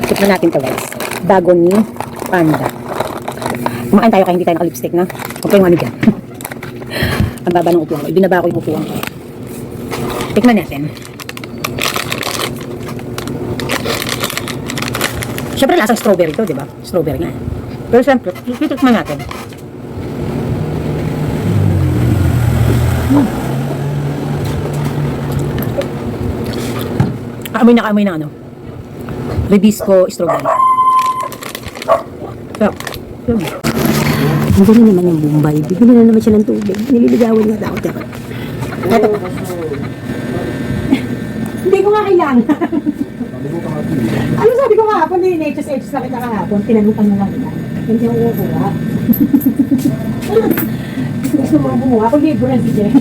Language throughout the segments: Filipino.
Tikman natin to guys. Bago ni Panda. Kumakain tayo kaya hindi tayo naka-lipstick na. Huwag kayong ano dyan. Ang baba ng upuan ko. Ibinaba ko yung upuan ko. Tikman natin. Siyempre lasang strawberry to, di ba? Strawberry nga. Pero siyempre, titikman natin. Kaamoy na ano. Rebisco strawberry. So, ang ganda naman yung Bombay. Bibili na naman siya ng tubig. Nililigawan nga ako. Ito. Hindi ko nga kailangan. Ano sabi ko kahapon? Nechos na kita kahapon. Tinanutan na lang kita. Hindi ako kukuha. Gusto mo kumuha. Ako libre na si Jen.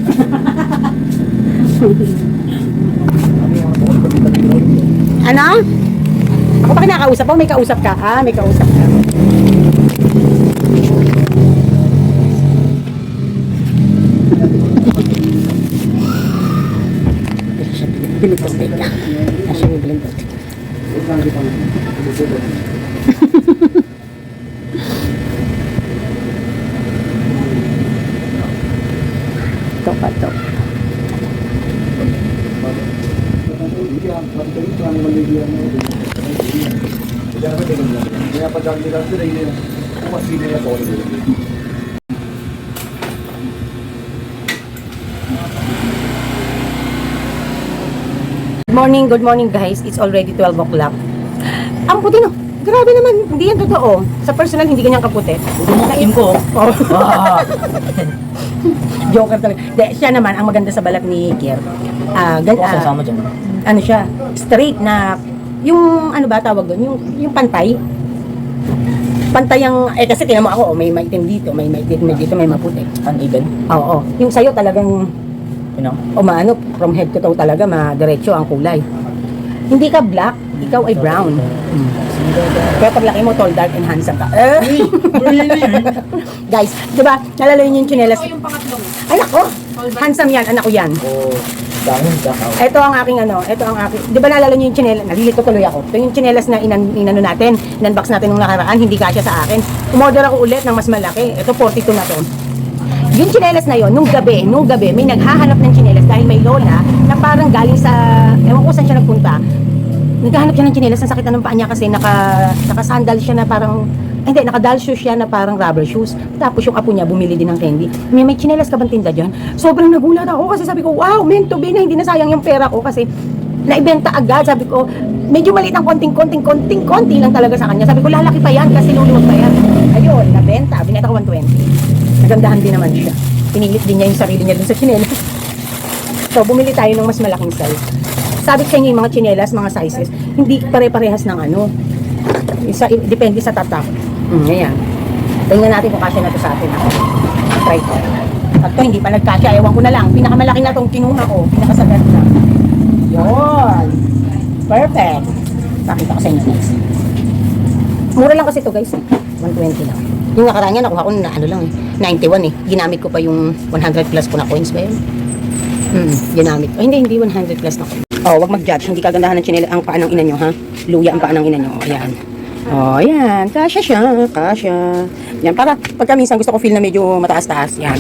Ano? Ako pa kinakausap mo? May kausap ka? Ah, may kausap ka. Bilig ko steak lang. Asya may bilig ko steak. Ito pa ito. Good morning guys. It's already 12 o'clock. Ang puti no. Grabe naman, hindi yan totoo. Sa personal, hindi ganyan kaputi. Nain ko. Oh. Joker talaga. Siya naman, ang maganda sa balat ni Kier. Sasama dyan. Ano siya, straight na, yung ano ba tawag doon, yung pantay. Pantay ang, kasi tinan mo ako, may maitim dito, may maitim dito, may maputi. Uneven. Oo. Yung sayo talagang, You know? umaano, from head to toe talaga, diretso ang kulay. Hindi ka black, ikaw ay brown. Kaya paglaki mo, tall, dark, and handsome ka. Guys, di ba, nalala yun yung tsinelas. Ito yung pangatlong. Ay nako, handsome yan, anak ko yan. Dahil kakaw. Ito ang aking di ba naalala niyo yung tsinelas, nalilito tuloy ako. Ito yung tsinelas na inano natin, in-unbox natin nung nakaraan, hindi kasya sa akin. Umorder ako ulit ng mas malaki. Ito 42 na to. Yung tsinelas na yon, nung gabi, may naghahanap ng tsinelas dahil may lola na parang galing sa, ewan ko saan siya nagpunta. Naghahanap siya ng tsinelas, ang sakit na ng paa niya kasi naka-sandal siya na parang, naka-doll shoes siya na parang rubber shoes. Tapos yung apo niya bumili din ng candy. May tsinelas ka bang tinda dyan? Sobrang nagulat ako kasi sabi ko, wow, meant to be na hindi nasayang yung pera ko kasi naibenta agad. Sabi ko, medyo maliit ang konti lang talaga sa kanya. Sabi ko, lalaki pa yan kasi luluwag pa yan. Ayun, nabenta, binenta ko 120. Nagandahan din naman siya. Pinilit din niya yung sarili niya dun sa tsinelas. So, bumili tayo ng mas malaking size. Sabi ko sa inyo yung mga tsinelas, mga sizes, hindi pare-parehas ng ano. Depende sa tatak. Ayan. Tingnan natin kung kasya na to sa atin. Try ko. At to, hindi pa nagkasya. Ewan ko na lang. Pinakamalaki na itong kinuha ko. Pinakasagad na. Yun. Perfect. Pakita ko sa inyo guys. Mura lang kasi to guys. 120 lang. Yung nakaraan niya, nakuha ko na ano lang 91 eh. Ginamit ko pa yung 100 plus ko na coins ba yun? Ginamit ko. Hindi 100 plus na coins. Oh, wag mag-judge. Hindi kagandahan ng chinela ang paa ng ina nyo, ha? Luya ang paa ng ina nyo. Ayan. Oh, ayan. Kasya siya. Kasya. Yan, para pagka minsan gusto ko feel na medyo mataas-taas. Yan.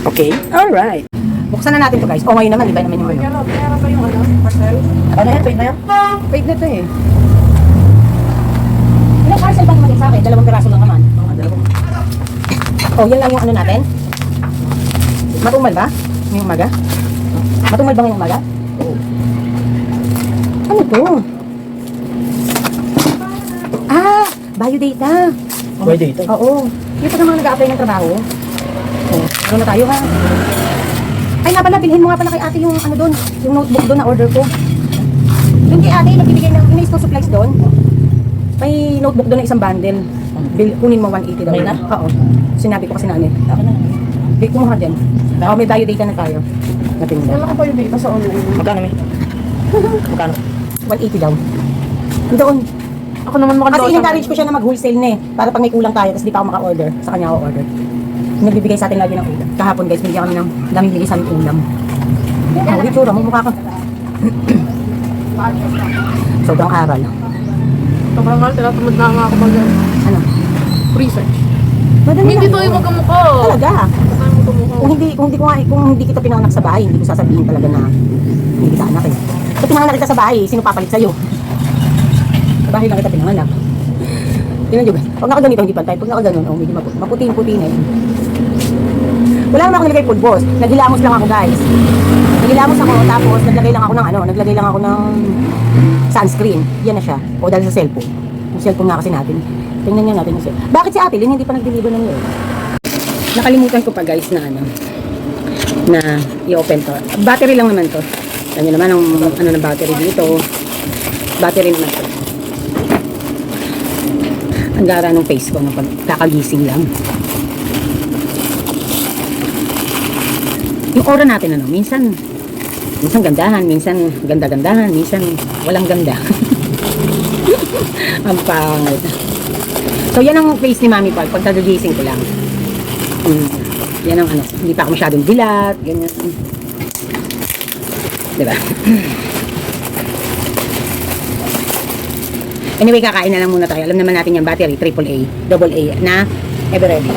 Okay. Alright. Buksan na natin to guys. Oh, ngayon naman. Iba naman yung ano. Pero pa yung ano? Parcel? Ano yan? Wait na yan? Wait na to eh. Ilang parcel ba naman sa akin? 2 piraso lang naman. Oh, yan lang yung ano natin. Matumal ba? Ngayong umaga? Matumal ba ngayong umaga? Ano to? Ah! Biodata. Pwede ito. Oo. Yung pa naman nag-a-apply ng trabaho. Oh, ano na tayo ha? Ay nga pala, bilhin mo nga pala kay ate yung ano doon. Yung notebook doon na order ko. Yung kay ate, nagbibigay ng in-store supplies doon. May notebook doon na isang bundle. Kunin mo 180 daw. May na? Oo. Sinabi ko kasi na ano eh. Ako na. Di kumuha dyan. May biodata na tayo. Natingin Wala ka pa yung data sa online. Magkano may? Magkano? 180 daw. Doon. Ako naman Kasi in-encourage ko siya na mag-wholesale na eh. Para pag may kulang tayo, tapos di pa ako maka-order. Sa kanya ako order. Nagbibigay sa atin lagi ng ulam. Kahapon guys, binigyan kami ng daming bigay sa aming ulam. Oh, itsura mo, mukha ka. adjust na. Sobrang aral. Sobrang mahal, tinatamad na nga ako mag Ano? research. Madali Hindi lang to yun. yung magkamukha. Talaga. Saan mo tumukha? Kung hindi kita pinanganak sa bahay, hindi ko sasabihin talaga na hindi kita anak eh. Kung pinanganak kita sa bahay, sino papalit sa'yo? Sa bahay lang kita pinanganak. Tingnan nyo ba? Pag nakaganito, hindi pantay. Pag nakaganon, oh, medyo maputi-puti na yun. Wala naman akong nilagay full boss. Naghilamos lang ako, guys. Naghilamos ako, tapos naglagay lang ako ng sunscreen. Yan na siya. O dahil sa cellphone. Yung cellphone nga kasi natin. Tingnan nga natin yung cellphone. Bakit si Ate Lynn hindi pa nag-deliver ng yun? Nakalimutan ko pa, guys, na na i-open to. Battery lang naman to. Alam nyo naman ang ano ng battery dito. Battery naman to. Ang gara ng face ko nung kakagising lang. Yung aura natin minsan gandahan, minsan ganda-gandahan, minsan walang ganda. Ang pangit. So yan ang face ni Mami Park pagkagagising ko lang. Yan ang hindi pa ako masyadong dilat, ganyan. Diba? Anyway, kakain na lang muna tayo. Alam naman natin yung battery, AAA, AA na ever ready.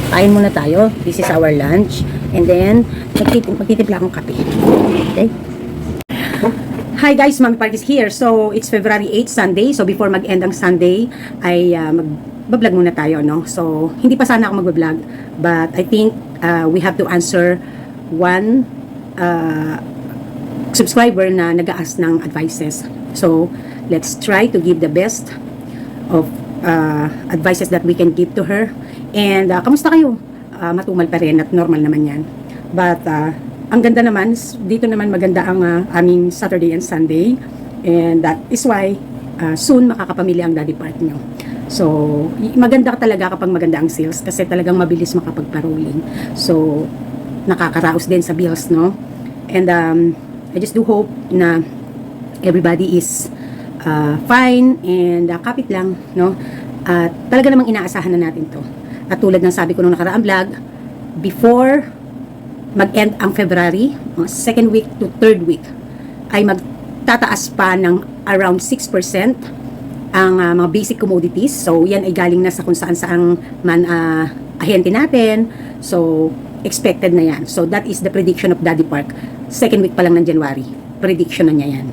Kain muna tayo. This is our lunch. And then, magtitimpla akong kape. Okay? Hi guys, Mami Park is here. So, it's February 8, Sunday. So, before mag-end ang Sunday, ay mag-vlog muna tayo, no? So, hindi pa sana ako mag-vlog. But, I think we have to answer one subscriber na nag-aas ng advices. So, let's try to give the best of advices that we can give to her. And kamusta kayo? Matumal pa rin at normal naman yan. But ang ganda naman, dito naman maganda ang aming Saturday and Sunday. And that is why soon makakapamilya ang daddy part nyo. So, maganda talaga kapag maganda ang sales kasi talagang mabilis makapagparoling. So, nakakaraos din sa bills, no? And I just do hope na everybody is fine and kapit lang, no? At talaga namang inaasahan na natin to. At tulad ng sabi ko nung nakaraang vlog, before mag-end ang February, second week to third week, ay magtataas pa ng around 6% ang mga basic commodities. So, yan ay galing na sa kung saan man ahente natin. So, expected na yan. So, that is the prediction of Daddy Park. Second week pa lang ng January. Prediction na niya yan.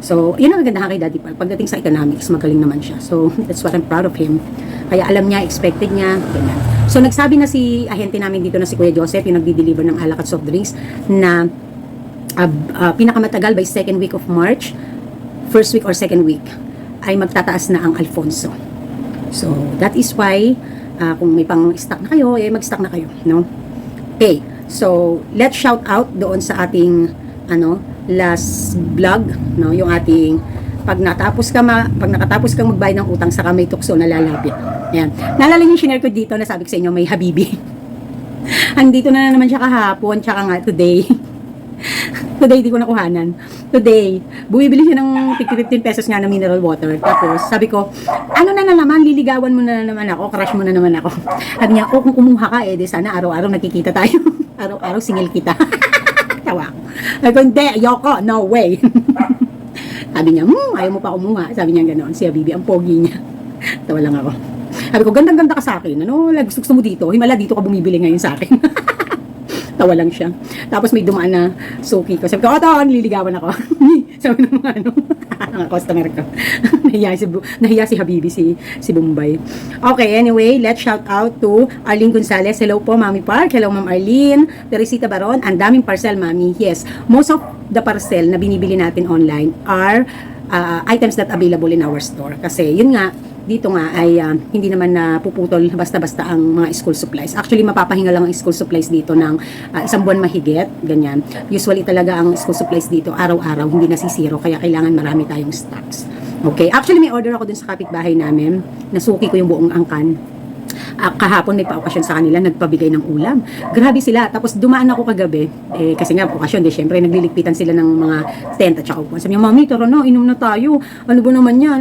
So, yun ang kagandahan kay Daddy Park. Pagdating sa economics, magaling naman siya. So, that's what I'm proud of him. Kaya alam niya, expected niya, ganyan. So, nagsabi na si ahente namin dito na si Kuya Joseph, yung nagdi-deliver ng alak at soft drinks, na pinakamatagal by second week of March, first week or second week, ay magtataas na ang Alfonso. So, that is why, kung may pang-stock na kayo, mag-stock na kayo, no? Okay, so, let's shout out doon sa ating, last vlog, no, yung ating pag nakatapos kang magbayad ng utang saka may tukso na lalapit. Ayan. Naalala niyo shinare ko dito na sabi ko sa inyo may Habibi. Andito na naman siya kahapon tsaka nga today. Today di ko nakuhanan. Today, bumibili siya ng 15 pesos nga ng mineral water. Tapos sabi ko, ano na naman, liligawan mo na naman ako, crush mo na naman ako. Sabi niya, kung kumuha ka di sana araw-araw nakikita tayo. Araw-araw singil kita. Tawa ko. Sabi ko, hindi, ayoko, no way. Sabi niya, ayaw mo pa kumuha. Sabi niya ganoon, si Habibi, ang pogi niya. Tawa lang ako. Sabi ko, gandang-ganda ka sa akin. Gusto mo dito? Himala, dito ka bumibili ngayon sa akin. Tawa lang siya. Tapos may dumaan na suki ko. Sabi ko, nililigawan ako. Sabi ng mga customer ko. Nahiya si Habibi, si Bombay. Okay, anyway, let's shout out to Arlene Gonzalez. Hello po, Mami Park. Hello, Ma'am Arlene. Teresita Baron. Ang daming parcel, Mami. Yes, most of the parcel na binibili natin online are items that available in our store. Kasi, yun nga, dito nga ay hindi naman na puputol basta-basta ang mga school supplies. Actually, mapapahinga lang ang school supplies dito ng isang buwan mahigit, ganyan. Usually talaga ang school supplies dito araw-araw, hindi nasisiro, kaya kailangan marami tayong stocks. Okay, actually may order ako dun sa kapitbahay namin, nasuki ko yung buong angkan. Kahapon may pa-okasyon sa kanila, nagpabigay ng ulam. Grabe sila. Tapos dumaan ako kagabi, kasi nga okasyon, syempre nagliligpitan sila ng mga tent at saka upuan. Sabi niya, Mami, tara na, inom na tayo. Ano ba naman yan?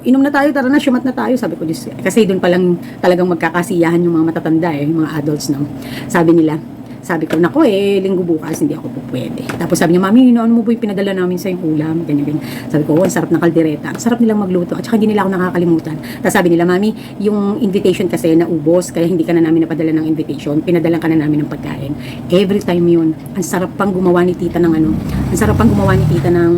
Inom na tayo, tara na, syumat na tayo. Sabi ko, kasi doon pa lang talagang magkakasiyahan yung mga matatanda, yung mga adults, no? Sabi nila, Sabi ko, nako linggo bukas, hindi ako po pwede. Tapos sabi niya, mami, ano mo po yung pinadala namin sa yung ulam? Ganyan. Sabi ko, ang sarap ng kaldereta. Ang sarap nilang magluto. At saka hindi nila ako nakakalimutan. Tapos sabi nila, mami, yung invitation kasi naubos, kaya hindi ka na namin napadala ng invitation. Pinadalan ka na namin ng pagkain. Every time yun, ang sarap pang gumawa ni tita ng ang sarap pang gumawa ni tita ng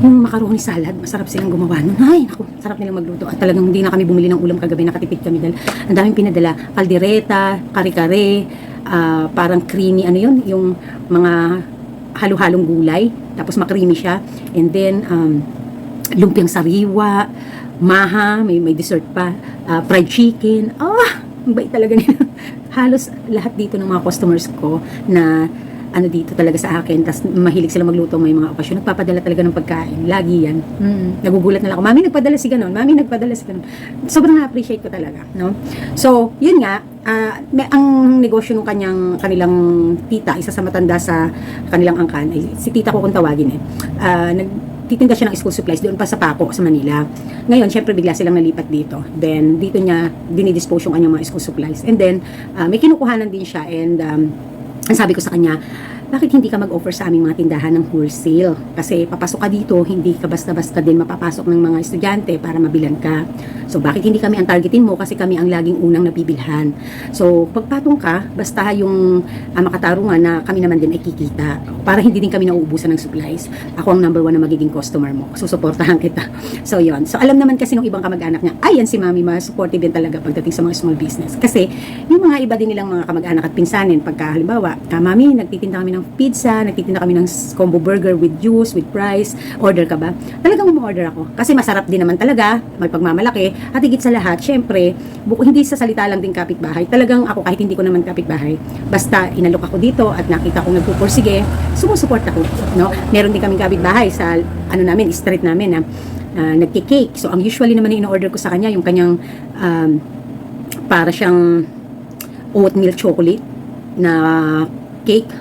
yung macaroni salad, masarap silang gumawa nun. Ay, naku, sarap nilang magluto. At talagang hindi na kami bumili ng ulam kagabi, nakatipid kami dahil ang daming pinadala. Kaldereta, kare-kare, parang creamy, yung mga halo-halong gulay. Tapos makrimi siya. And then, lumpiang sariwa, maha, may dessert pa, fried chicken. Ang bait talaga nila. Halos lahat dito ng mga customers ko na dito talaga sa akin, tas mahilig sila magluto, may mga okasyon, nagpapadala talaga ng pagkain, lagi yan. Nagugulat na lang ako, mami nagpadala si ganon, mami nagpadala si ganon. Sobrang na-appreciate ko talaga, no? So, yun nga, ang negosyo ng kanilang tita, isa sa matanda sa kanilang angkan, ay si tita ko kung tawagin nagtitinda siya ng school supplies doon pa sa Paco, sa Manila. Ngayon, syempre bigla silang nalipat dito. Then, dito niya dinidispose yung kanyang mga school supplies. And then, may kinukuhanan din siya and ang sabi ko sa kanya, bakit hindi ka mag-offer sa aming mga tindahan ng wholesale? Kasi papasok ka dito, hindi ka basta-basta din mapapasok ng mga estudyante para mabilan ka. So, bakit hindi kami ang targetin mo? Kasi kami ang laging unang nabibilhan. So, pagpatong ka, basta yung makatarungan na kami naman din ay kikita. Para hindi din kami nauubusan ng supplies. Ako ang number 1 na magiging customer mo. Susuportahan kita. So, yon. So, alam naman kasi ng ibang kamag-anak niya, yan si mami, supportive din talaga pagdating sa mga small business. Kasi, yung mga iba din nilang mga kamag-anak at pinsanin, pagka halimbawa, mami, nagtitinda kami ng pizza, nagtitinda kami ng combo burger with juice, with fries, order ka ba? Talagang umorder ako. Kasi masarap din naman talaga, may pagmamalaki, at higit sa lahat, syempre, hindi sa salita lang din kapitbahay. Talagang ako, kahit hindi ko naman kapitbahay, basta inalok ako dito at nakita kong nagpupursige, sumusuport ako. No? Meron din kaming kapitbahay sa, street namin, nagki-cake. So, ang usually naman in-order ko sa kanya, yung kanyang, para siyang oatmeal chocolate na cake,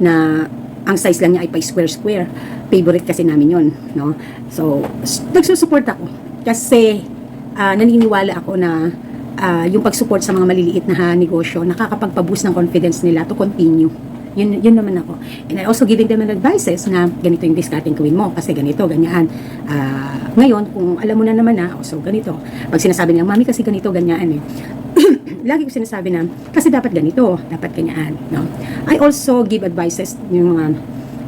na ang size lang niya ay pa square. Favorite kasi namin yon, no? So, nagsusupport ako kasi naniniwala ako na yung pag-support sa mga maliliit na negosyo nakakapagpa-boost ng confidence nila to continue. Yun naman ako. And I also giving them advices na ganito yung discarding gawin mo kasi ganito, ganyan. Ngayon, kung alam mo na naman so ganito. Pag sinasabi nila, mami kasi ganito, ganyan lagi ko sinasabi na, kasi dapat ganito, dapat ganyan, no? I also give advices yung mga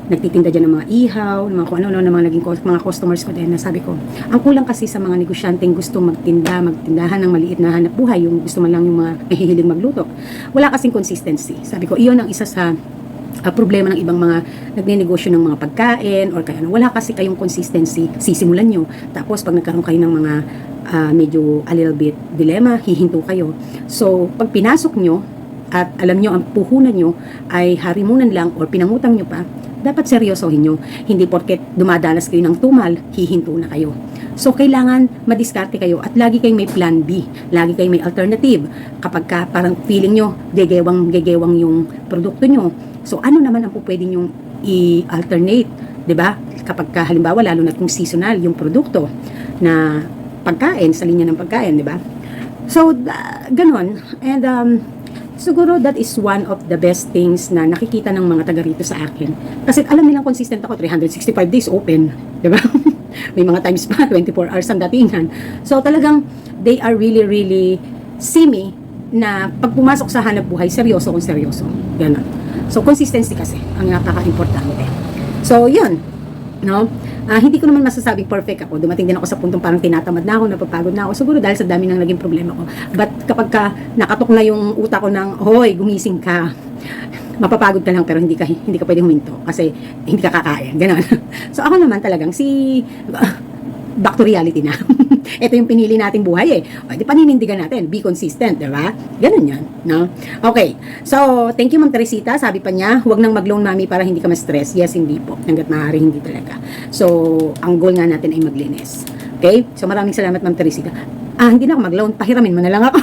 nagtitinda dyan ng mga ihaw, ng mga kung ano, ng mga naging mga customers ko din, na sabi ko, ang kulang kasi sa mga negosyanteng gusto magtindahan ng maliit na hanap buhay, yung gusto man lang yung mga nahihiling magluto. Wala kasing consistency. Sabi ko, iyon ang isa sa problema ng ibang mga nagnenegosyo ng mga pagkain or kaya wala kasi kayong consistency, sisimulan nyo. Tapos pag nagkaroon kayo ng mga medyo a little bit dilemma, hihinto kayo. So, pag pinasok nyo at alam nyo ang puhunan nyo ay harimunan lang or pinangutang nyo pa, dapat seryosohin nyo. Hindi porket dumadalas kayo ng tumal, hihinto na kayo. So, kailangan madiskarte kayo at lagi kayong may plan B. Lagi kayong may alternative. Kapag parang feeling nyo, gegewang yung produkto nyo. So, ano naman ang pwede nyong i-alternate? 'Di ba? Kapag halimbawa, lalo na kung seasonal yung produkto na pagkain, sa linya ng pagkain, 'di ba? So, ganon. And, siguro that is one of the best things na nakikita ng mga taga rito sa akin. Kasi alam nilang consistent ako, 365 days open. 'Di ba? May mga times pa, 24 hours ang datingan. So, talagang, they are really, really see me na pag pumasok sa hanap buhay, seryoso kung seryoso. Ganon. So, consistency kasi ang napaka-importante. So, yun. No? Hindi ko naman masasabing perfect ako. Dumating din ako sa puntong parang tinatamad na ako, napapagod na ako. Siguro dahil sa dami ng naging problema ko. But kapag nakatok na yung utak ko ng, hoy, gumising ka. Mapapagod ka lang pero hindi ka pwedeng huminto kasi hindi ka kakain. Ganon. So, ako naman talagang back to reality na. Ito yung pinili nating buhay O, di paninindigan natin. Be consistent, di ba? Ganun yan, no? Okay. So, thank you, Ma'am Teresita. Sabi pa niya, huwag nang mag-loan, mami, para hindi ka ma-stress. Yes, hindi po. Hanggat maaari, hindi talaga. So, ang goal nga natin ay maglinis. Okay? So, maraming salamat, Ma'am Teresita. Hindi na ako mag-loan. Pahiramin mo na lang ako.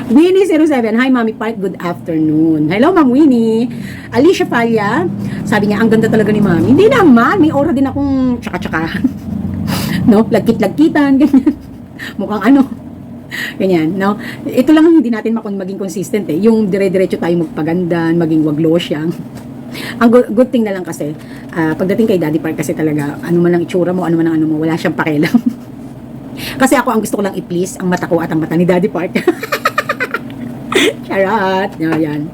Winnie07, hi Mami Park, good afternoon. Hello Ma'am Winnie. Alicia Palya, sabi niya, ang ganda talaga ni Mami. Hindi naman, may aura din akong tsaka-tsaka. No, lagkit-lagkitan, ganyan. Mukhang Ganyan, no? Ito lang ang hindi natin maging consistent eh. Yung dire-diretso tayo magpaganda, maging wag losyang. Ang good thing na lang kasi, pagdating kay Daddy Park kasi talaga, ano man ang itsura mo, ano man ang ano mo, wala siyang pakialam. Kasi ako, ang gusto ko lang i-please, ang mata ko at ang mata ni Daddy Park. Charot! No, yan.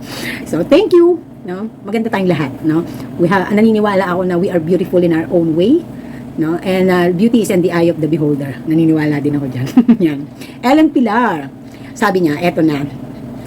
So, thank you. No? Maganda tayong lahat. No? Naniniwala ako na we are beautiful in our own way. No? And beauty is in the eye of the beholder. Naniniwala din ako dyan. Yan. Ellen Pilar. Sabi niya, eto na.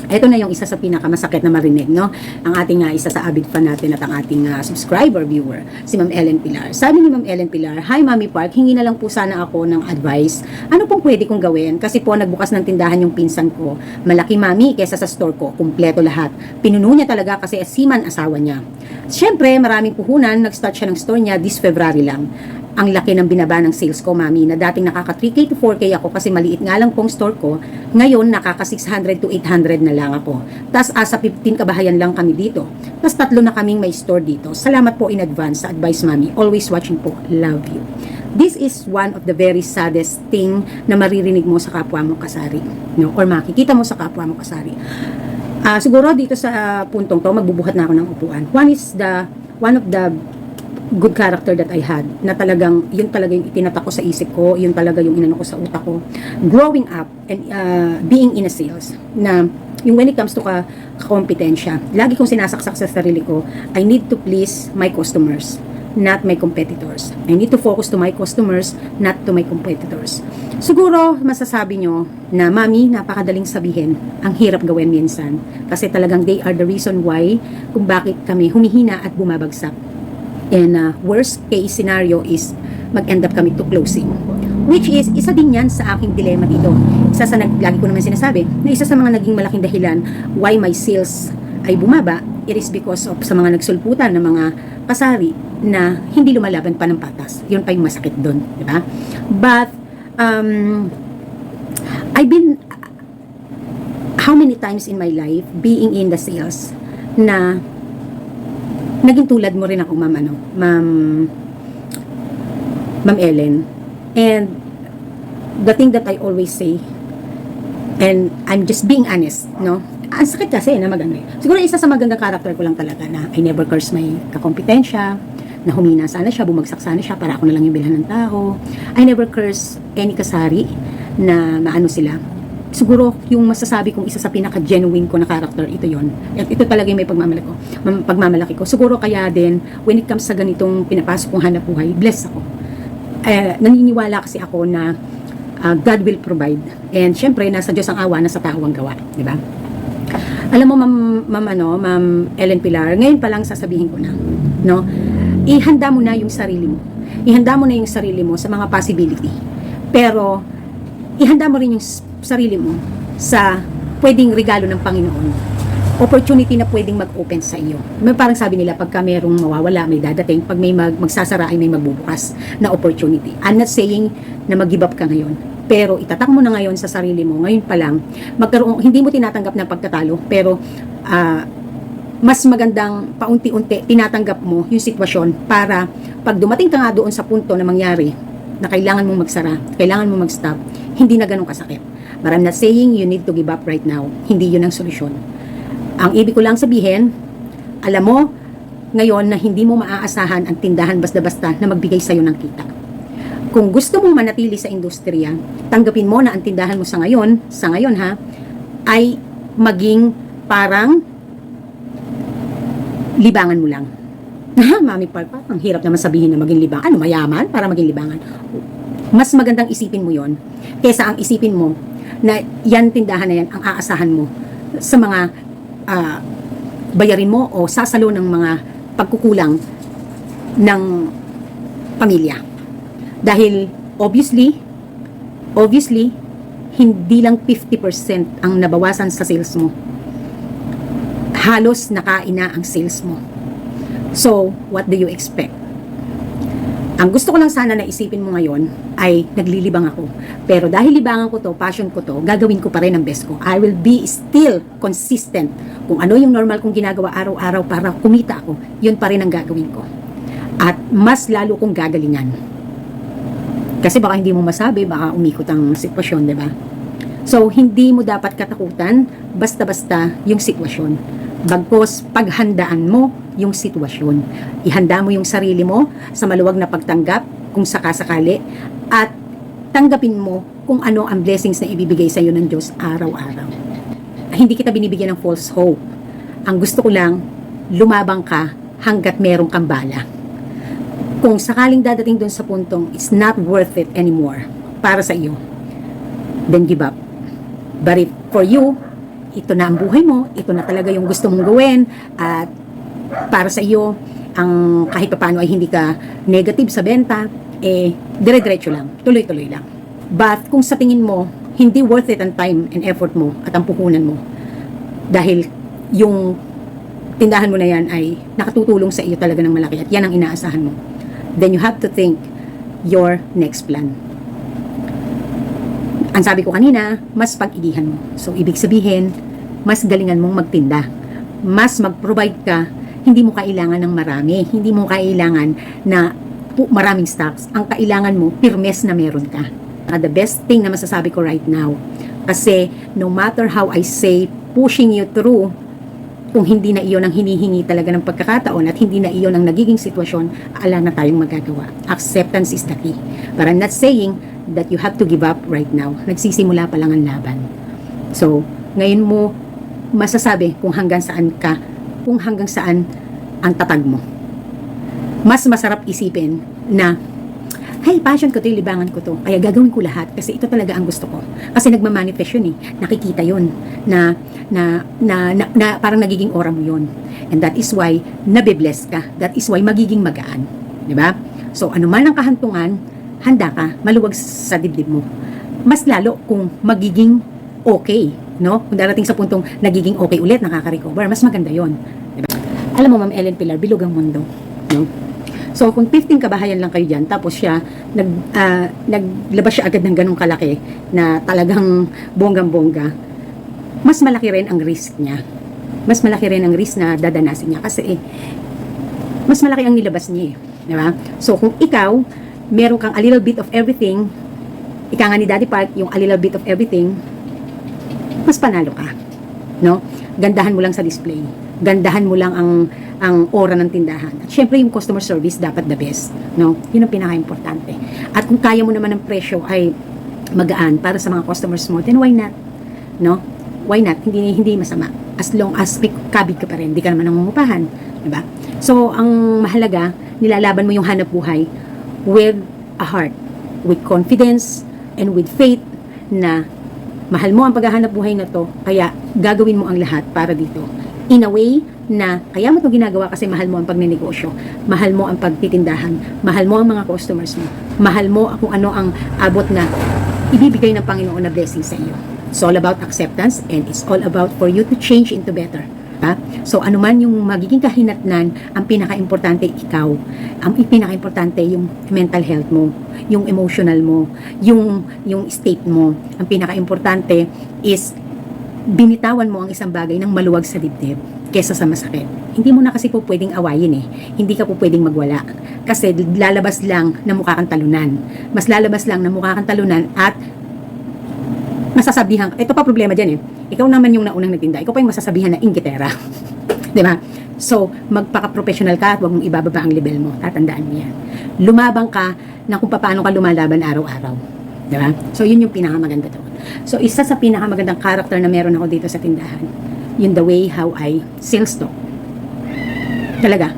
Ito na yung isa sa pinakamasakit na marinig, no? Ang ating isa sa avid fan natin at ang ating subscriber, viewer, si Ma'am Ellen Pilar. Sabi ni Ma'am Ellen Pilar, "Hi Mami Park, hingi na lang po sana ako ng advice. Ano pong pwede kong gawin? Kasi po nagbukas ng tindahan yung pinsan ko. Malaki Mami kesa sa store ko, kumpleto lahat. Pinuno niya talaga kasi seaman asawa niya. Siyempre, maraming puhunan, nag-start siya ng store niya this February lang. Ang laki ng binaba ng sales ko, Mami, na dating nakaka 3K to 4K ako kasi maliit nga lang pong store ko. Ngayon, nakaka 600 to 800 na lang ako. Tas asa 15 kabahayan lang kami dito. Tas 3 na kaming may store dito. Salamat po in advance sa advice, Mami. Always watching po. Love you." This is one of the very saddest thing na maririnig mo sa kapwa mo kasari. No? Or makikita mo sa kapwa mo kasari. Siguro dito sa puntong to, magbubuhat na ako ng upuan. One of the good character that I had, na talagang, yun talaga yung itinatak ko sa isip ko, yun talaga yung inano ko sa utak ko. Growing up and being in a sales, na yung when it comes to kompetensya, lagi kong sinasaksak sa sarili ko, I need to please my customers, not my competitors. I need to focus to my customers, not to my competitors. Siguro, masasabi nyo na, Mami, napakadaling sabihin, ang hirap gawin minsan. Kasi talagang they are the reason why kung bakit kami humihina at bumabagsak. And worst case scenario is mag-end up kami to closing. Which is, isa din yan sa aking dilema dito. Lagi ko naman sinasabi, na isa sa mga naging malaking dahilan why my sales ay bumaba, it is because of sa mga nagsulputan ng mga pasari na hindi lumalaban pa ng patas. Yun pa yung masakit doon, di ba? But, I've been, how many times in my life, being in the sales, na naging tulad mo rin ako, Ma'am Ellen. And the thing that I always say, and I'm just being honest, no? Ang sakit kasi na magano eh. Siguro isa sa magandang character ko lang talaga na I never curse my kakompetensya, na humina sana siya, bumagsak sana siya para ako na lang yung bilhan ng tao. I never curse any kasari na maano sila. Siguro yung masasabi kong isa sa pinaka-genuine ko na character, ito yon. Ito talaga yung may pagmamalaki ko. Siguro kaya din, when it comes sa ganitong pinapasok kong hanap buhay, blessed ako. Naniniwala kasi ako na God will provide. And syempre, nasa Diyos ang awa, nasa tao ang gawa. Di ba? Alam mo, Ma'am Ellen Pilar, ngayon pa lang sasabihin ko na, no? Ihanda mo na yung sarili mo. Ihanda mo na yung sarili mo sa mga possibility. Pero, ihanda mo rin yung sarili mo sa pwedeng regalo ng Panginoon, opportunity na pwedeng mag-open sa iyo. May parang sabi nila, pagka merong mawawala, may dadating, pag may magsasara ay may magbubukas na opportunity. I'm not saying na mag-give up ka ngayon, pero itatak mo na ngayon sa sarili mo, ngayon pa lang, hindi mo tinatanggap na pagkatalo, pero mas magandang paunti-unti tinatanggap mo yung sitwasyon para pag dumating ka nga doon sa punto na mangyari na kailangan mong magsara, kailangan mong mag-stop, hindi na ganun kasakit. But I'm not saying you need to give up right now. Hindi yun ang solusyon. Ang ibig ko lang sabihin, alam mo, ngayon na hindi mo maaasahan ang tindahan basta-basta na magbigay sa'yo ng kita. Kung gusto mong manatili sa industriya, tanggapin mo na ang tindahan mo sa ngayon ha, ay maging parang libangan mo lang. Mami Park, ang hirap naman sabihin na maging libangan. Ano, mayaman para maging libangan? Mas magandang isipin mo yon kesa ang isipin mo na yan tindahan na yan ang aasahan mo sa mga bayarin mo o sasalo ng mga pagkukulang ng pamilya. Dahil obviously hindi lang 50% ang nabawasan sa sales mo. Halos nakain na ang sales mo. So, what do you expect? Ang gusto ko lang sana na isipin mo ngayon ay naglilibang ako. Pero dahil libangan ko to, passion ko to, gagawin ko pa rin ang best ko. I will be still consistent. Kung ano yung normal kong ginagawa araw-araw para kumita ako, yun pa rin ang gagawin ko. At mas lalo kong gagalingan. Kasi baka hindi mo masabi, baka umikot ang sitwasyon, di ba? So, hindi mo dapat katakutan basta-basta yung sitwasyon. Bagkos, paghandaan mo yung sitwasyon. Ihanda mo yung sarili mo sa maluwag na pagtanggap kung sakasakali at tanggapin mo kung ano ang blessings na ibibigay sa iyo ng Diyos araw-araw. Hindi kita binibigyan ng false hope. Ang gusto ko lang, lumabang ka hanggat merong kang bala. Kung sakaling dadating doon sa puntong it's not worth it anymore para sa iyo, then give up. But if for you, ito na ang buhay mo, ito na talaga yung gusto mong gawin, at para sa iyo, ang kahit pa paano ay hindi ka negative sa benta, dire-diretso lang, tuloy-tuloy lang. But kung sa tingin mo, hindi worth it ang time and effort mo at ang puhunan mo, dahil yung tindahan mo na yan ay nakatutulong sa iyo talaga ng malaki at yan ang inaasahan mo, then you have to think your next plan. Ang sabi ko kanina, mas pag-igihan mo. So, ibig sabihin, mas galingan mong magtinda. Mas mag-provide ka, hindi mo kailangan ng marami. Hindi mo kailangan na maraming stocks. Ang kailangan mo, pirmes na meron ka. The best thing na masasabi ko right now, kasi no matter how I say, pushing you through, kung hindi na iyon ang hinihingi talaga ng pagkakataon at hindi na iyon ang nagiging sitwasyon, ala na tayong magagawa. Acceptance is the key. But I'm not saying that you have to give up right now. Nagsisimula pa lang ang laban. So, ngayon mo masasabi kung hanggang saan ka, kung hanggang saan ang tatag mo. Mas masarap isipin na, hey, passion ko to, libangan ko to, kaya gagawin ko lahat kasi ito talaga ang gusto ko. Kasi nagmamanifest yun nakikita yun, na parang nagiging aura mo yun. And that is why nabibless ka. That is why magiging magaan. Diba? So, anuman ang kahantungan, handa ka, maluwag sa dibdib mo. Mas lalo kung magiging okay, no? Kung darating sa puntong nagiging okay ulit, nakaka-recover, mas maganda yon. Diba? Alam mo, Ma'am Ellen Pilar, bilog ang mundo, no? So, kung 15 kabahayan lang kayo dyan, tapos siya, naglabas siya agad ng ganong kalaki na talagang bonggang-bongga, mas malaki rin ang risk niya. Mas malaki rin ang risk na dadanasin niya kasi mas malaki ang nilabas niya. Diba? So, kung ikaw, meron kang a little bit of everything, ika nga ni Daddy Park, yung a little bit of everything, mas panalo ka. No? Gandahan mo lang sa display. Gandahan mo lang ang aura ng tindahan. At syempre, yung customer service dapat the best. No? Yun ang pinaka-importante. At kung kaya mo naman ng presyo ay magaan para sa mga customers mo, then why not? No? Why not? Hindi masama. As long as may kabig ka pa rin, hindi ka naman nangungupahan. Diba? So, ang mahalaga, nilalaban mo yung hanap buhay with a heart, with confidence, and with faith na mahal mo ang paghahanap buhay na to, kaya gagawin mo ang lahat para dito. In a way na kaya mo ito ginagawa kasi mahal mo ang pagnenegosyo, mahal mo ang pagtitindahan, mahal mo ang mga customers mo, mahal mo kung ano ang abot na ibibigay ng Panginoon na blessing sa iyo. It's all about acceptance and it's all about for you to change into better. So, anuman yung magiging kahinatnan, ang pinaka-importante ikaw. Ang pinaka-importante yung mental health mo, yung emotional mo, yung state mo. Ang pinaka-importante is binitawan mo ang isang bagay ng maluwag sa dibdib kesa sa masakit. Hindi mo na kasi po pwedeng awayin Hindi ka po pwedeng magwala. Kasi lalabas lang na mukha kang talunan. Mas lalabas lang na mukha kang talunan at masasabihan, ito pa problema dyan ikaw naman yung naunang nagtinda, ikaw pa yung masasabihan na inggitera. Diba? So, magpaka-professional ka at huwag mong ibababa ang level mo. Tatandaan mo yan. Lumabang ka na kung paano ka lumalaban araw-araw. Diba? So, yun yung pinakamaganda doon. So, isa sa pinakamagandang character na meron ako dito sa tindahan, yun the way how I sell stock. Talaga.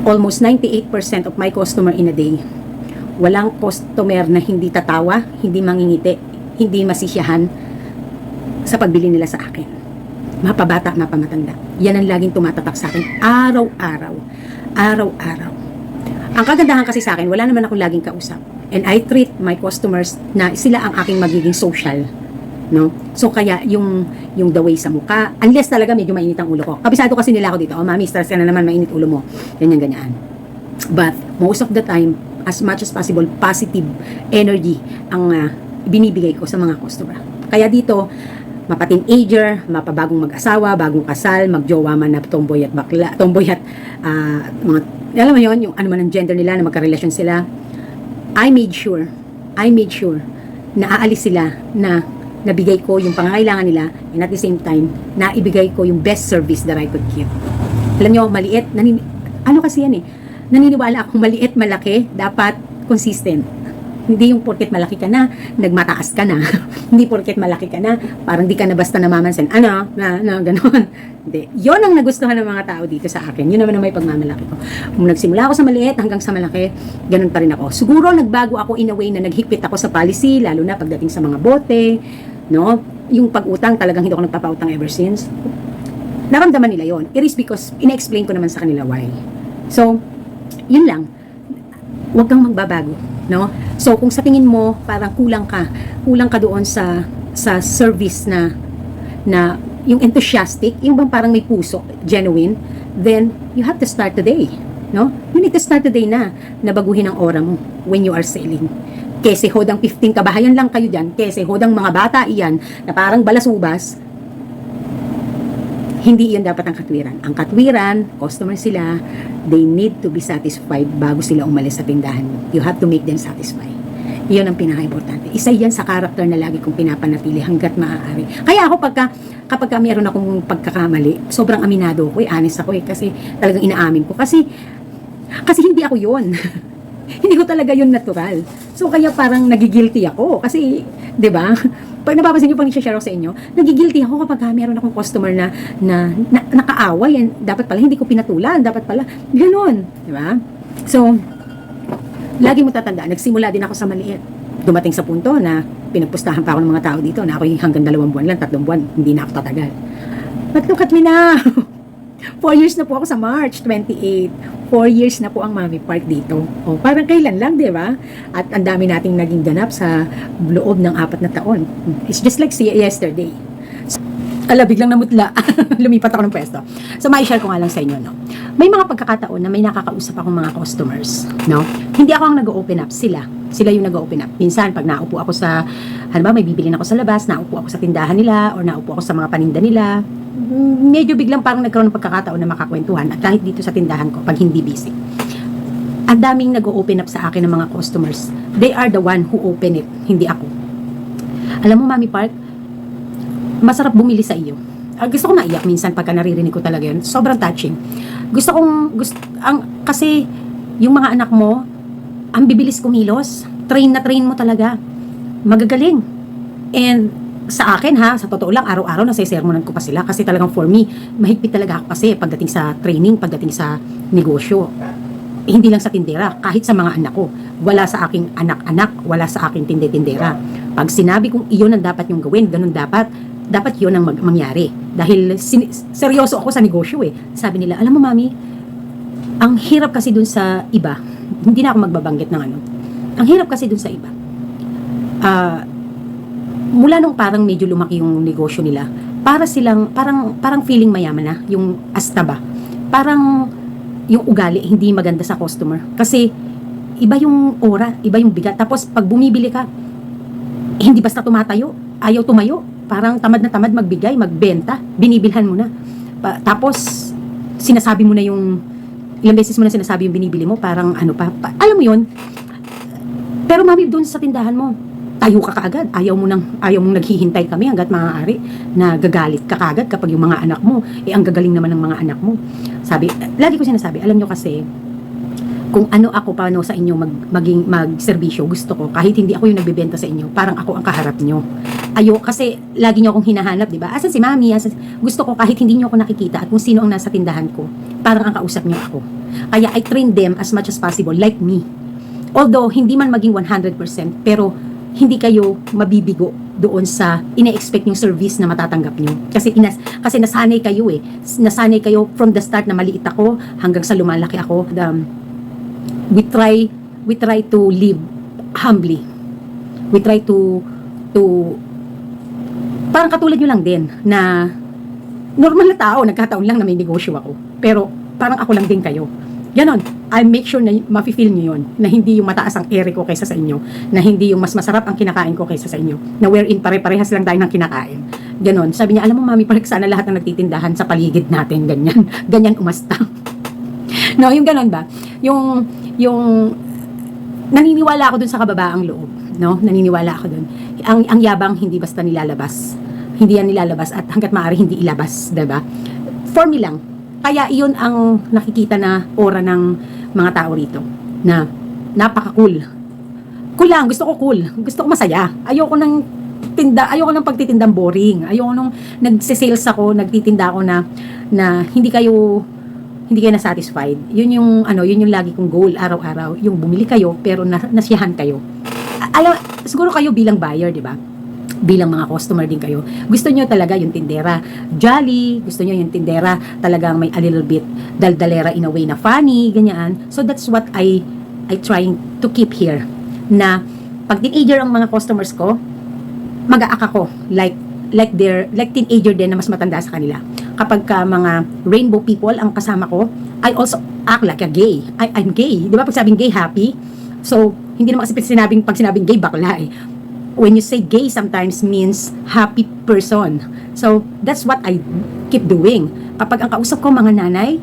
Almost 98% of my customer in a day, walang customer na hindi tatawa, hindi mangingiti, hindi masisiyahan sa pagbili nila sa akin. Mapabata, mapamatanda. Yan ang laging tumatatak sa akin. Araw-araw. Araw-araw. Ang kagandahan kasi sa akin, wala naman akong laging kausap. And I treat my customers na sila ang aking magiging social. No? So, kaya yung the way sa mukha, unless talaga medyo mainit ang ulo ko. Kabisado kasi nila ako dito. Oh, mami, stress ka na naman, mainit ulo mo. Ganyan-ganyan. But, most of the time, as much as possible, positive energy ang binibigay ko sa mga customer. Kaya dito, mapa-teenager, mapabagong mag-asawa, bagong kasal, magjowa man na tomboy at bakla, tomboy at mga, alam mo yun, yung ano man ang gender nila na magka-relasyon sila. I made sure naaalis sila na nabigay ko yung pangangailangan nila and at the same time, naibigay ko yung best service that I could give. Alam nyo, maliit, ano kasi yan eh, naniniwala akong maliit, malaki, dapat consistent. Hindi yung porket malaki ka na, nagmataas ka na. Hindi porket malaki ka na, parang di ka na basta namamansin. Ganon. Hindi. Yun ang nagustuhan ng mga tao dito sa akin. Yun naman ang may pagmamalaki ko. Kung nagsimula ako sa maliit hanggang sa malaki, ganun pa rin ako. Siguro nagbago ako in a way na naghigpit ako sa policy, lalo na pagdating sa mga bote, no? Yung pag-utang, talagang hindi ako nagpapautang ever since. Naramdaman nila yon. It is because, ina-explain ko naman sa kanila why. So, yun lang. Huwag kang magbabago, no? So, kung sa tingin mo, parang kulang ka doon sa service na yung enthusiastic, yung bang parang may puso, genuine, then you have to start today, no? You need to start today na baguhin ang aura mo when you are selling. Kese hodang 15 kabahayan lang kayo dyan, kese hodang mga bata iyan na parang balasubas, hindi iyon dapat ang katwiran. Ang katwiran, customer sila, they need to be satisfied bago sila umalis sa tindahan mo. You have to make them satisfied. Iyon ang pinaka-importante. Isa yan sa character na lagi kong pinapanatili hanggat maaari. Kaya ako kapag mayroon akong pagkakamali, sobrang aminado ko, honest ako kasi talagang inaamin ko. Kasi hindi ako yun. Hindi ko talaga yun natural. So kaya parang nagigilty ako. Kasi, di ba? Pag napapansin nyo pang i-share ako sa inyo, nagigilty ako kapag meron akong customer na nakaaway, and dapat pala hindi ko pinatulan, dapat pala, gano'n, di ba? So, lagi mo tatandaan, nagsimula din ako sa maliit. Dumating sa punto na pinagpustahan pa ako ng mga tao dito na ako hanggang 2 buwan lang, 3 buwan, hindi na ako tatagal. But look at me now! 4 years na po ako sa March 28. 4 years na po ang Mami Park dito. O, parang kailan lang, di ba? At ang dami nating naging ganap sa loob ng 4 na taon. It's just like yesterday. Biglang namutla. Lumipat ako ng pwesto. So, mai-share ko nga lang sa inyo, no? May mga pagkakataon na may nakakausap akong mga customers, no? Hindi ako ang nag-open up, sila. Sila yung nag-open up. Minsan, pag naupo ako sa, may bibili ako sa labas, naupo ako sa tindahan nila, or naupo ako sa mga paninda nila, medyo biglang parang nagkaroon ng pagkakataon na makakwentuhan, at kahit dito sa tindahan ko, pag hindi busy. Ang daming nag-open up sa akin ng mga customers. They are the one who open it, hindi ako. Alam mo, Mami Park, masarap bumili sa iyo. Gusto ko maiyak minsan pagka naririnig ko talaga yun. Sobrang touching. Kasi yung mga anak mo, ang bibilis kumilos. Train na train mo talaga. Magagaling. And sa akin sa totoo lang, araw-araw nasa-sermonan ko pa sila kasi talagang for me, mahigpit talaga ako kasi pagdating sa training, pagdating sa negosyo. Hindi lang sa tindera, kahit sa mga anak ko. Wala sa aking anak-anak, wala sa aking tinde-tindera. Pag sinabi kong iyon ang dapat yung gawin, ganun dapat yun ang mangyari. Dahil seryoso ako sa negosyo eh. Sabi nila, alam mo Mami, ang hirap kasi dun sa iba, hindi na ako magbabanggit ng ano, ang hirap kasi dun sa iba. Mula nung parang medyo lumaki yung negosyo nila, para silang, parang feeling mayaman na, yung asta ba. Parang yung ugali, hindi maganda sa customer. Kasi, iba yung aura, iba yung bigat. Tapos, pag bumibili ka, hindi basta tumatayo, ayaw tumayo. Parang tamad na tamad magbigay, magbenta, binibilhan mo na. Tapos, sinasabi mo na yung, ilang beses mo na sinasabi yung binibili mo, parang alam mo yun. Pero Mami, doon sa tindahan mo, tayo ka kaagad. Ayaw mong naghihintay kami hanggat maaari na gagalit ka kaagad kapag yung mga anak mo, ang gagaling naman ng mga anak mo. Lagi ko sinasabi, alam nyo kasi, kung ano ako paano sa inyo magserbisyo, gusto ko, kahit hindi ako yung nagbebenta sa inyo, parang ako ang kaharap nyo. Kasi lagi nyo akong hinahanap, di ba? Asan si Mami? Gusto ko kahit hindi nyo ako nakikita at kung sino ang nasa tindahan ko, parang ang kausap nyo ako. Kaya I train them as much as possible, like me. Although, hindi man maging 100%, pero hindi kayo mabibigo doon sa ina-expect yung service na matatanggap nyo. Kasi nasanay kayo Nasanay kayo from the start na maliit ako hanggang sa lumalaki ako. We try to live humbly. We try to parang katulad nyo lang din na normal na tao, nagkataon lang na may negosyo ako. Pero parang ako lang din kayo. Ganon. I make sure na mafe-feel nyo yun. Na hindi yung mataas ang ere ko kaysa sa inyo. Na hindi yung mas masarap ang kinakain ko kaysa sa inyo. Na wherein pare-parehas lang tayo ng kinakain. Ganon. Sabi niya, alam mo Mami, parang sana lahat ng nagtitindahan sa paligid natin. Ganyan. Ganyan umasta. No, yung ganon ba? Yung naniniwala ako dun sa kababaang loob. no? Naniniwala ako doon. Ang yabang hindi basta nilalabas. Hindi yan nilalabas at hangga't maaari hindi ilabas, 'di ba? For me lang. Kaya iyon ang nakikita na aura ng mga tao rito na napaka-cool. Cool lang, gusto ko cool. Gusto ko masaya. Ayoko ng pagtitindang boring. Ayoko nung nagse-sales ako, nagtitinda ako na hindi kayo na satisfied. Yun yung lagi kong goal araw-araw, yung bumili kayo pero nasiyahan kayo. Siguro kayo bilang buyer, 'di ba? Bilang mga customer din kayo. Gusto nyo talaga yung tindera jolly, gusto nyo yung tindera talagang may a little bit daldalera in a way na funny, ganyan. So that's what I trying to keep here. Na pag teenager ang mga customers ko, mag-aaka ko like teenager din na mas matanda sa kanila. Kapag ka mga rainbow people ang kasama ko, I also act like a gay. I'm gay. Di ba pag sabing gay, happy? So, hindi naman kasi pag sinabing gay, bakla eh. When you say gay, sometimes means happy person. So, that's what I keep doing. Kapag ang kausap ko mga nanay,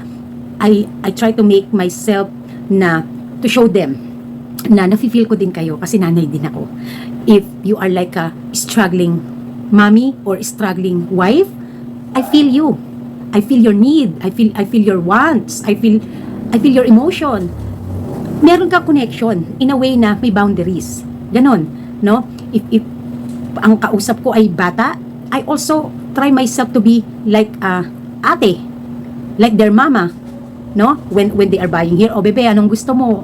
I try to make myself na to show them na nafe-feel ko din kayo kasi nanay din ako. If you are like a struggling mommy or struggling wife, I feel you. I feel your need. I feel your wants. I feel your emotion. Meron ka connection in a way na may boundaries. Ganon, no? If ang kausap ko ay bata, I also try myself to be like ate, like their mama, no? When they are buying here, bebe, anong gusto mo?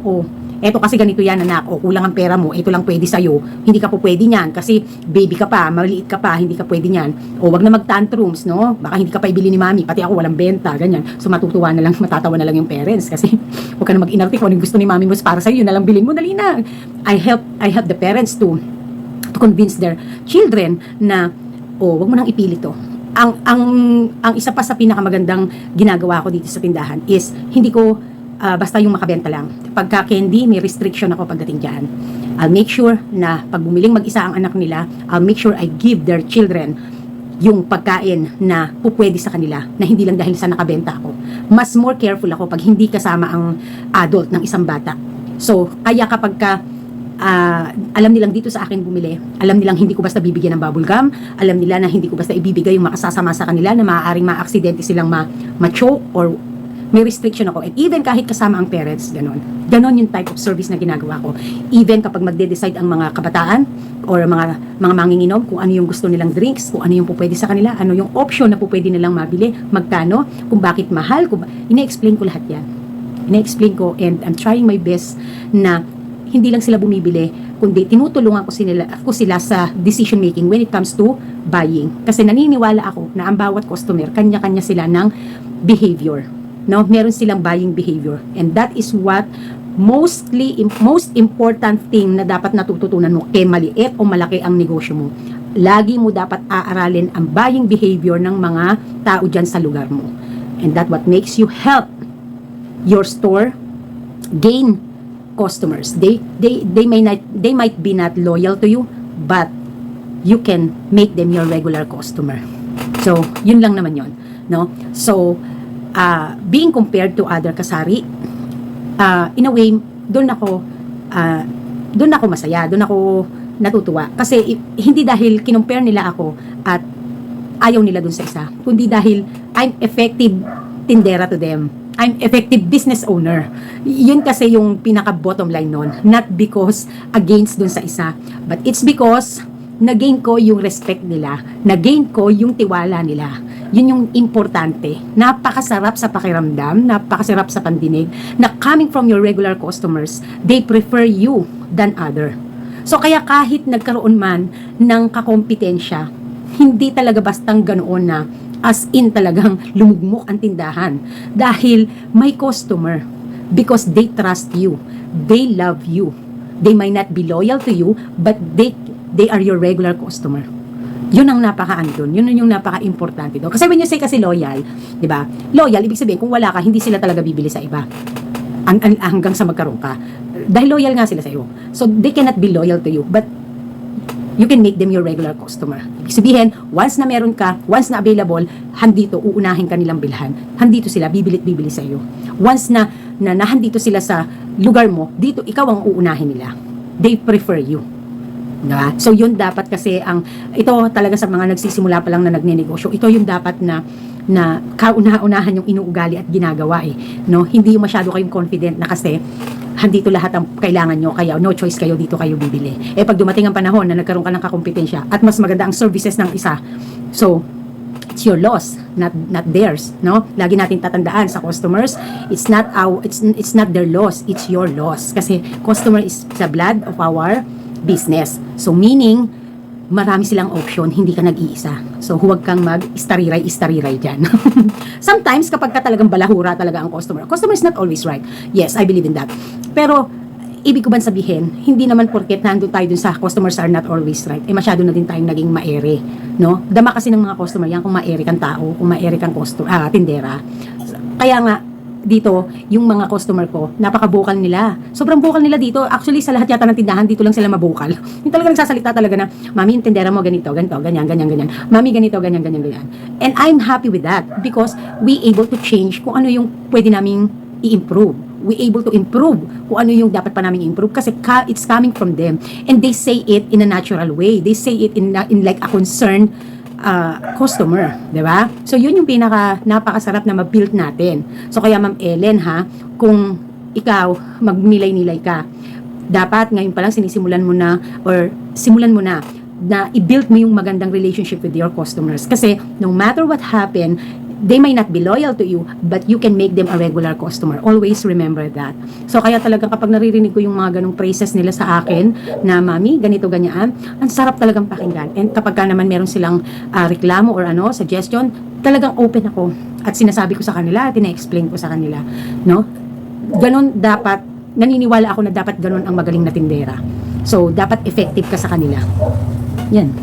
Eto kasi ganito yan anak, kulang ang pera mo, ito lang pwede sa'yo, hindi ka po pwede niyan kasi baby ka pa, maliit ka pa, hindi ka pwede niyan. Wag na mag-tantrums, no? Baka hindi ka pa ibili ni mami, pati ako walang benta, ganyan. So matatawa na lang yung parents kasi wag ka na mag-inarte kung anong gusto ni mami mo para sa'yo, yun na lang bilhin mo, dali na. I help the parents to convince their children na wag mo nang ipilit to. Ang isa pa sa pinakamagandang ginagawa ko dito sa tindahan is hindi ko basta yung makabenta lang. Pagka candy, may restriction ako pagdating dyan. I'll make sure na pag bumiling mag-isa ang anak nila, I'll make sure I give their children yung pagkain na pupwede sa kanila, na hindi lang dahil sa nakabenta ako. Mas more careful ako pag hindi kasama ang adult ng isang bata. So, kaya kapag alam nilang dito sa akin bumili, alam nilang hindi ko basta bibigyan ng bubble gum, alam nila na hindi ko basta ibibigay yung makasasama sa kanila na maaaring ma-aksidente silang ma-choke or may restriction ako. And even kahit kasama ang parents, ganon yung type of service na ginagawa ko. Even kapag magde-decide ang mga kabataan or mga manginginom kung ano yung gusto nilang drinks, kung ano yung pupwede sa kanila, ano yung option na pupwede nilang mabili, magkano, kung bakit mahal, ine-explain ko lahat yan. Ine-explain ko and I'm trying my best na hindi lang sila bumibili, kundi tinutulungan ko sila sa decision making when it comes to buying. Kasi naniniwala ako na ang bawat customer, kanya-kanya sila ng behavior. No, meron silang buying behavior, and that is what most important thing na dapat natututunan mo kay maliit o malaki ang negosyo mo. Lagi mo dapat aaralin ang buying behavior ng mga tao dyan sa lugar mo, and that what makes you help your store gain customers. They might be not loyal to you, but you can make them your regular customer. So yun lang naman yun, no? So being compared to other kasari, in a way, doon ako masaya, doon ako natutuwa. Kasi hindi dahil kinumpare nila ako at ayaw nila doon sa isa, kundi dahil I'm effective tindera to them. I'm effective business owner. Yun kasi yung pinaka bottom line nun. Not because against doon sa isa, but it's because na-gain ko yung respect nila, na-gain ko yung tiwala nila. Yun yung importante. Napakasarap sa pakiramdam, napakasarap sa pandinig, na coming from your regular customers, they prefer you than other. So kaya kahit nagkaroon man ng kakompetensya, hindi talaga bastang ganoon na as in talagang lumugmok ang tindahan. Dahil may customer, because they trust you, they love you. They might not be loyal to you, but they are your regular customer. Yun ang napaka-andun. Yun yung napaka-importante doon. Kasi when you say kasi loyal, di ba? Loyal, ibig sabihin, kung wala ka, hindi sila talaga bibili sa iba. Hanggang sa magkaroon ka. Dahil loyal nga sila sa iyo. So, they cannot be loyal to you. But, you can make them your regular customer. Ibig sabihin, once na meron ka, once na available, handito, uunahin ka nilang bilhan. Handito sila, bibili sa iyo. Once na nahandito sila sa lugar mo, dito, ikaw ang uunahin nila. They prefer you. Diba? So yun dapat kasi ito talaga sa mga nagsisimula pa lang na nagnenegosyo, ito yung dapat na kauna-unahan yung inuugali at ginagawa no? Hindi yung masyado kayong confident na kasi handito lahat ang kailangan nyo, kaya no choice kayo, dito kayo bibili. Pag dumating ang panahon na nagkaroon ka ng kakompetensya at mas maganda ang services ng isa, so it's your loss, not theirs, no? Lagi natin tatandaan sa customers, it's not their loss, it's your loss. Kasi customer is the blood of our business. So meaning, marami silang option, hindi ka nag-iisa. So huwag kang mag-istariray dyan. Sometimes kapag ka talagang balahura talaga ang customer is not always right. Yes, I believe in that. Pero ibig ko ba sabihin, hindi naman porket nandun tayo dun sa customers are not always right, masyado na din tayong naging maere, no? Dama kasi ng mga customer yan kung maere kang tao, kung maere kang tindera. Kaya nga, dito, yung mga customer ko, napaka-vocal nila. Sobrang vocal nila dito. Actually, sa lahat yata ng tindahan, dito lang sila mabukal. Yung talaga nagsasalita talaga na, Mami, yung tindera mo ganito, ganyan. Mami, ganito, ganyan. And I'm happy with that because we able to change kung ano yung pwede naming i-improve. We able to improve kung ano yung dapat pa namin i-improve kasi it's coming from them. And they say it in a natural way. They say it in like a concerned customer, di ba? So yun yung napakasarap na ma-build natin. So kaya Ma'am Ellen kung ikaw magnilay-nilay ka, dapat ngayon pa lang simulan mo na i-build mo yung magandang relationship with your customers. Kasi no matter what happen, they may not be loyal to you, but you can make them a regular customer. Always remember that. So, kaya talagang kapag naririnig ko yung mga ganong praises nila sa akin, na Mami, ganito, ganyan, ang sarap talagang pakinggan. And kapag ka naman meron silang reklamo or suggestion, talagang open ako. At sinasabi ko sa kanila, tina-explain ko sa kanila. No? Ganon dapat, naniniwala ako na dapat ganon ang magaling na tindera. So, dapat effective ka sa kanila. Yan.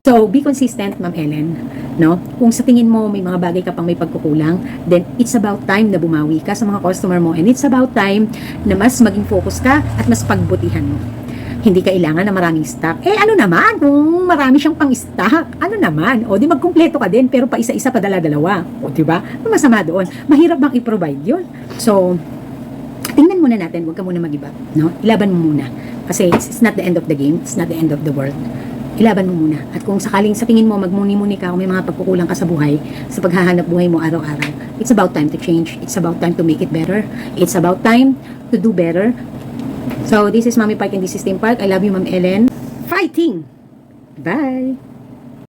So, be consistent, Ma'am Ellen, no? Kung sa tingin mo may mga bagay ka pang may pagkukulang, then it's about time na bumawi ka sa mga customer mo, and it's about time na mas maging focus ka at mas pagbutihan mo. Hindi kailangan na maraming stock. Ano naman kung marami siyang pang-stock? Ano naman? O di magkumpleto ka din pero pa isa-isa pa dala-dalawa. O di ba? Ano masama doon? Mahirap bang i-provide 'yun? So, tingnan muna natin, huwag ka muna mag-give up, no? Ilaban mo muna. Kasi it's not the end of the game, it's not the end of the world. Ilaban mo muna. At kung sakaling sa tingin mo, magmuni-muni ka, kung may mga pagkukulang ka sa buhay, sa paghahanap buhay mo araw-araw, it's about time to change. It's about time to make it better. It's about time to do better. So, this is Mami Park and this is Tim Park. I love you, Ma'am Ellen. Fighting! Bye!